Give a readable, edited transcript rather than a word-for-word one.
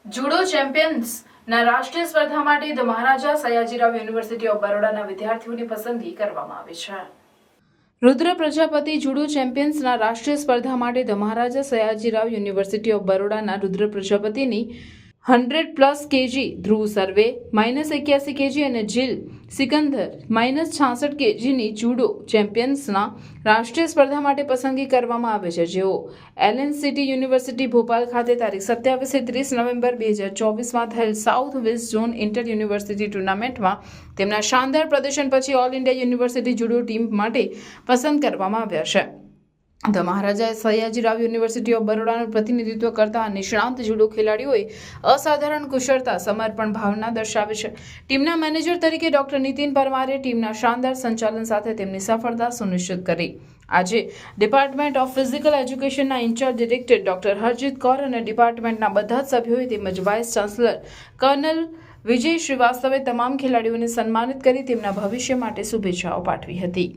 Judo ચેમ્પિયન્સના રાષ્ટ્રીય સ્પર્ધા માટે the Maharaja Sayajirao University of બરોડાના વિદ્યાર્થીઓની પસંદગી કરવામાં આવી છે. રુદ્ર પ્રજાપતિ જુડો ચેમ્પિયન્સના રાષ્ટ્રીય સ્પર્ધા માટે the Maharaja Sayajirao University of બરોડાના રુદ્ર પ્રજાપતિની 100+ kg, ધ્રુવ સર્વે -81 kg અને જીલ સિકંદર -66 kgની જુડો ચેમ્પિયન્સના રાષ્ટ્રીય સ્પર્ધા માટે પસંદગી કરવામાં આવે છે, જેઓ એલએન સિટી યુનિવર્સિટી ભોપાલ ખાતે તારીખ 27 થી 30 નવેમ્બર 2024માં થયેલ south west zone inter university ટુર્નામેન્ટમાં તેમના શાનદાર પ્રદર્શન પછી all India university judo team માટે પસંદ કરવામાં આવ્યા છે. The Maharaja Sayajirao University of બરોડાનું પ્રતિનિધિત્વ કરતા નિષ્ણાંત જુડો ખેલાડીઓએ અસાધારણ કુશળતા, સમર્પણ ભાવના દર્શાવી છે. ટીમના મેનેજર તરીકે ડોક્ટર નીતિન પરમારે ટીમના શાનદાર સંચાલન સાથે તેમની સફળતા સુનિશ્ચિત કરી. આજે ડિપાર્ટમેન્ટ ઓફ ફિઝિકલ એજ્યુકેશનના in charge director doctor Harjeet Kaur અને ડિપાર્ટમેન્ટના બધા જ સભ્યોએ તેમજ વાઇસ ચાન્સલર કર્નલ વિજય શ્રીવાસ્તવે તમામ ખેલાડીઓને સન્માનિત કરી તેમના ભવિષ્ય માટે શુભેચ્છાઓ પાઠવી હતી.